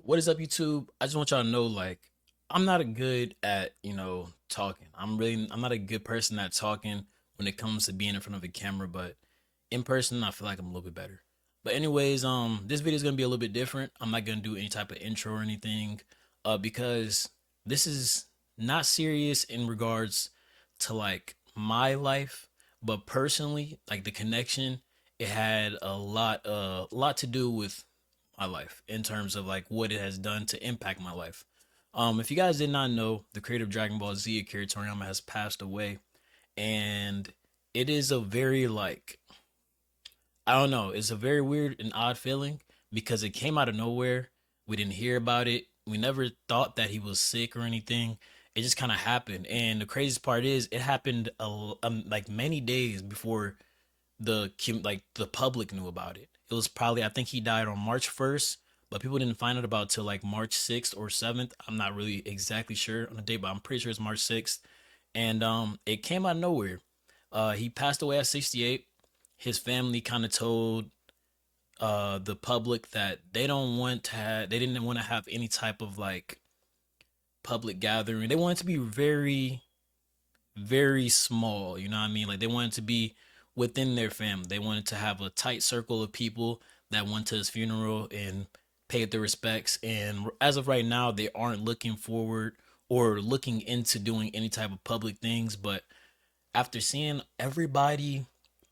What is up, YouTube? I just want y'all to know, like, I'm not a good at, talking. I'm not a good person at talking when it comes to being in front of a camera, but in person, I feel like I'm a little bit better. But anyways, this video is gonna be a little bit different. I'm not gonna do any type of intro or anything, because this is not serious in regards to like my life, but personally, like the connection, it had a lot to do with my life in terms of like what it has done to impact my life. If you guys did not know, the creator of Dragon Ball Z, Akira Toriyama, has passed away, and it is a very like I don't know, it's a very weird and odd feeling because it came out of nowhere. We didn't hear about it. We never thought that he was sick or anything. It just kind of happened, and the craziest part is it happened like many days before the public knew about it. It was probably I think he died on March 1st, but people didn't find out about till like March 6th or 7th. I'm not really exactly sure on the date, but I'm pretty sure it's March 6th. And it came out of nowhere. He passed away at 68. His family kind of told the public that they didn't want to have any type of like public gathering. They wanted to be very small, you know what I mean? Like they wanted to be within their family. They wanted to have a tight circle of people that went to his funeral and paid their respects. And as of right now, they aren't looking forward or looking into doing any type of public things. But after seeing everybody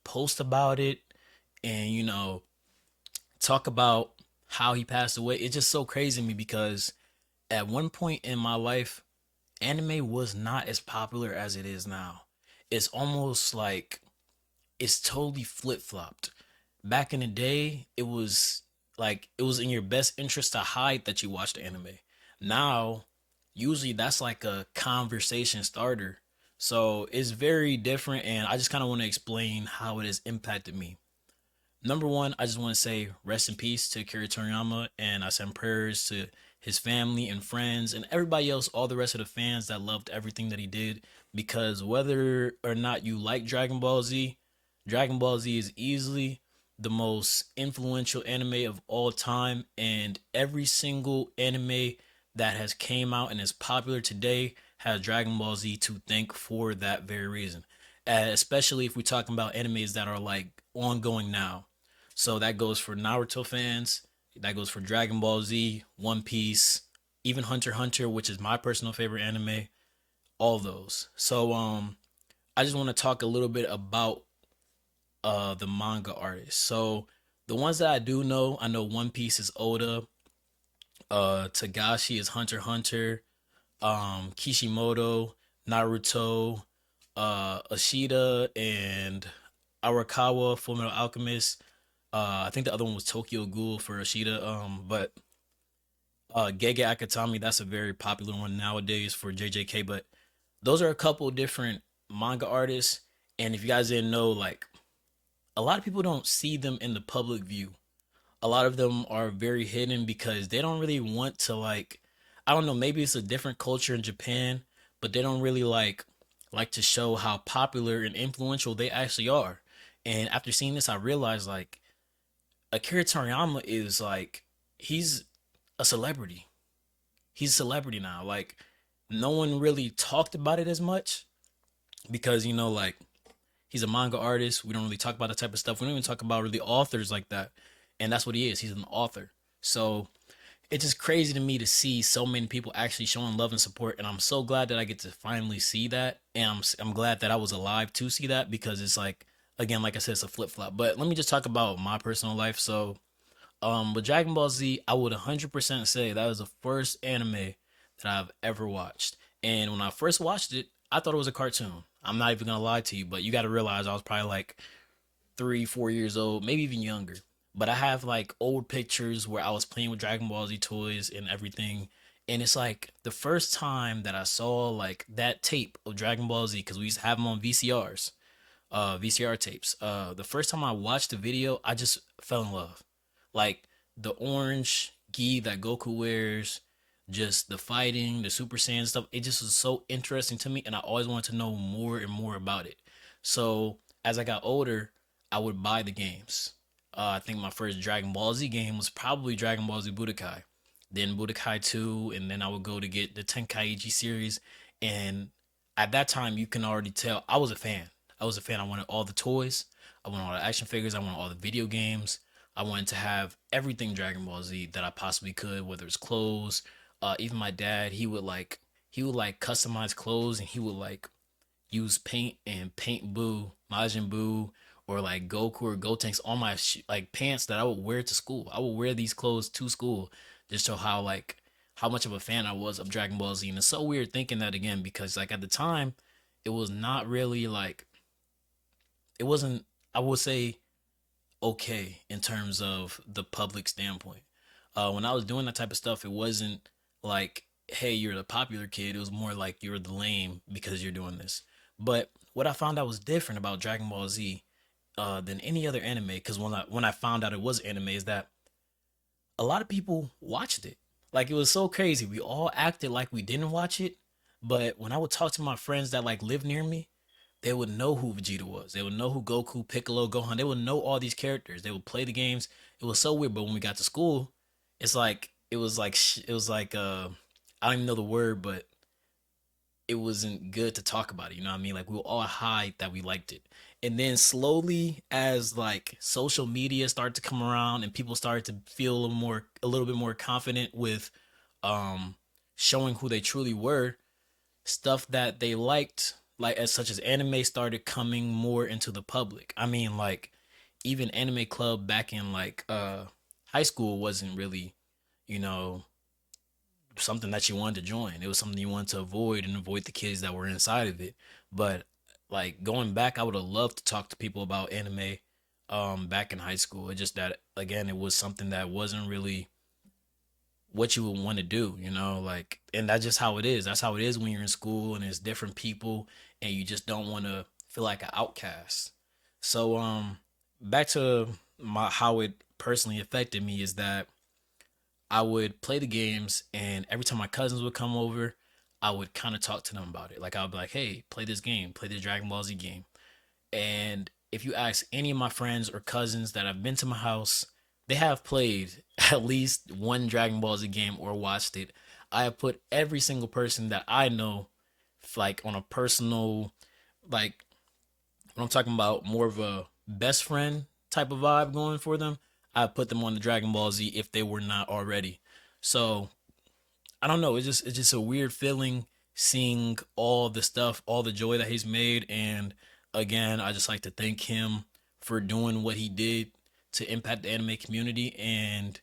post about it and, talk about how he passed away, it's just so crazy to me because at one point in my life, anime was not as popular as it is now. It's almost like it's totally flip flopped. Back in the day, it was like it was in your best interest to hide that you watched anime. Now, usually that's like a conversation starter. So it's very different, and I just kind of want to explain how it has impacted me. Number one, I just want to say rest in peace to Akira Toriyama, and I send prayers to his family and friends and everybody else, all the rest of the fans that loved everything that he did. Because whether or not you like Dragon Ball Z is easily the most influential anime of all time, and every single anime that has came out and is popular today has Dragon Ball Z to thank for that very reason. Especially if we're talking about animes that are like ongoing now. So that goes for Naruto fans, that goes for Dragon Ball Z, One Piece, even Hunter x Hunter, which is my personal favorite anime. All those. So I just want to talk a little bit about the manga artists. So the ones that I do know, I know One Piece is Oda, Tagashi is Hunter x Hunter, Kishimoto, Naruto, Ashida and Arakawa, Fullmetal Alchemist. I think the other one was Tokyo Ghoul for Ashida. But Gege Akatami, that's a very popular one nowadays for JJK. But those are a couple different manga artists. And if you guys didn't know, like a lot of people don't see them in the public view. A lot of them are very hidden because they don't really want to like I don't know, maybe it's a different culture in Japan, but they don't really like to show how popular and influential they actually are. And after seeing this, I realized like Akira Toriyama is like he's a celebrity. He's a celebrity now. Like no one really talked about it as much because like he's a manga artist. We don't really talk about that type of stuff. We don't even talk about really authors like that. And that's what he is. He's an author. So it's just crazy to me to see so many people actually showing love and support. And I'm so glad that I get to finally see that. And I'm glad that I was alive to see that because it's like, again, like I said, it's a flip flop. But let me just talk about my personal life. So, with Dragon Ball Z, I would 100% say that was the first anime that I've ever watched. And when I first watched it, I thought it was a cartoon. I'm not even gonna lie to you, but you got to realize I was probably like 3, 4 years old, maybe even younger. But I have like old pictures where I was playing with Dragon Ball Z toys and everything. And it's like the first time that I saw like that tape of Dragon Ball Z, because we used to have them on VCRs, VCR tapes. The first time I watched the video, I just fell in love. Like the orange gi that Goku wears, just the fighting, the Super Saiyan stuff. It just was so interesting to me, and I always wanted to know more and more about it. So as I got older, I would buy the games. I think my first Dragon Ball Z game was probably Dragon Ball Z Budokai. then Budokai 2, and then I would go to get the Tenkaichi series. And at that time, you can already tell I was a fan. I was a fan. I wanted all the toys, I wanted all the action figures, I wanted all the video games. I wanted to have everything Dragon Ball Z that I possibly could, whether it's clothes. Even my dad, he would like customize clothes, and he would like use paint and paint Boo, Majin Buu, or like Goku or Gotenks on my like pants that I would wear to school. I would wear these clothes to school just to show how much of a fan I was of Dragon Ball Z. And it's so weird thinking that again because like at the time, it was not really like it wasn't. I would say okay in terms of the public standpoint. When I was doing that type of stuff, it wasn't like, hey, you're the popular kid. It was more like you're the lame because you're doing this. But what I found out was different about Dragon Ball Z than any other anime, because when I found out it was anime, is that a lot of people watched it. Like it was so crazy. We all acted like we didn't watch it, but when I would talk to my friends that like live near me, they would know who Vegeta was. They would know who Goku, Piccolo, Gohan. They would know all these characters. They would play the games. It was so weird. But when we got to school, it was like I don't even know the word, but it wasn't good to talk about it. You know what I mean? Like we were all hide that we liked it. And then slowly, as like social media started to come around and people started to feel a little bit more confident with um showing who they truly were, stuff that they liked, like as such as anime, started coming more into the public. I mean, like even anime club back in like high school wasn't really, you know, something that you wanted to join. It was something you wanted to avoid and avoid the kids that were inside of it. But like going back, I would have loved to talk to people about anime back in high school. It just that again, it was something that wasn't really what you would want to do, like, and that's just how it is. That's how it is when you're in school and it's different people and you just don't want to feel like an outcast. So back to my how it personally affected me is that I would play the games, and every time my cousins would come over, I would kind of talk to them about it. Like I would be like, "Hey, play this game, play this Dragon Ball Z game." And if you ask any of my friends or cousins that have been to my house, they have played at least one Dragon Ball Z game or watched it. I have put every single person that I know, like on a personal, like when I'm talking about more of a best friend type of vibe going for them, I put them on the Dragon Ball Z if they were not already. So I don't know. It's just a weird feeling seeing all the stuff, all the joy that he's made, and again, I just like to thank him for doing what he did to impact the anime community. And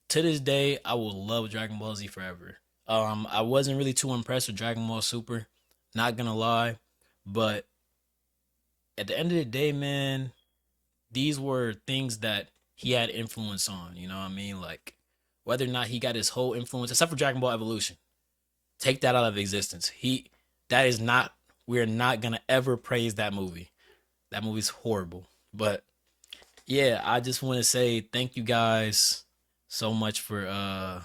to this day, I will love Dragon Ball Z forever. I wasn't really too impressed with Dragon Ball Super, not gonna lie, but at the end of the day, man, these were things that he had influence on. You know what I mean? Like whether or not he got his whole influence, except for Dragon Ball Evolution, take that out of existence. That is not. We're not gonna ever praise that movie. That movie's horrible. But yeah, I just want to say thank you guys so much for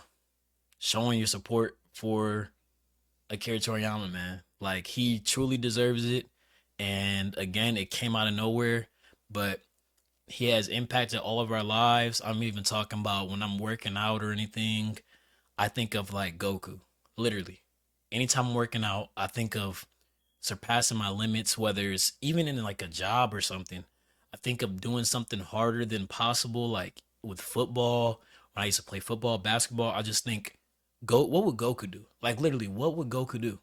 showing your support for Akira Toriyama, man. Like he truly deserves it. And again, it came out of nowhere, but he has impacted all of our lives. I'm even talking about when I'm working out or anything. I think of like Goku, literally. Anytime I'm working out, I think of surpassing my limits, whether it's even in like a job or something. I think of doing something harder than possible, like with football. When I used to play football, basketball, I just think, go. What would Goku do? Like literally, what would Goku do?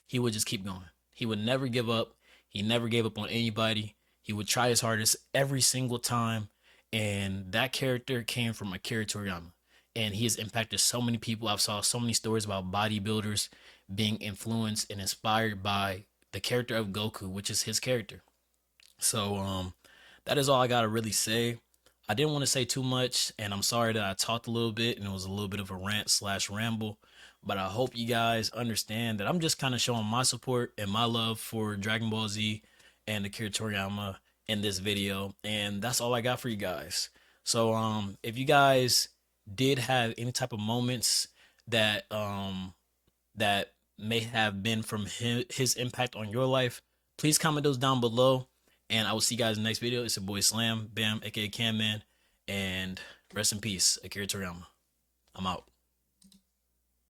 He would just keep going. He would never give up. He never gave up on anybody. He would try his hardest every single time, and that character came from Akira Toriyama, and he has impacted so many people. I've saw so many stories about bodybuilders being influenced and inspired by the character of Goku, which is his character. So that is all I gotta really say. I didn't want to say too much, and I'm sorry that I talked a little bit and it was a little bit of a rant slash ramble. But I hope you guys understand that I'm just kind of showing my support and my love for Dragon Ball Z and Akira Toriyama in this video, and that's all I got for you guys. So if you guys did have any type of moments that may have been from his impact on your life, please comment those down below. And I will see you guys in the next video. It's your boy Slam, Bam, aka Cam Man, and rest in peace, Akira Toriyama. I'm out.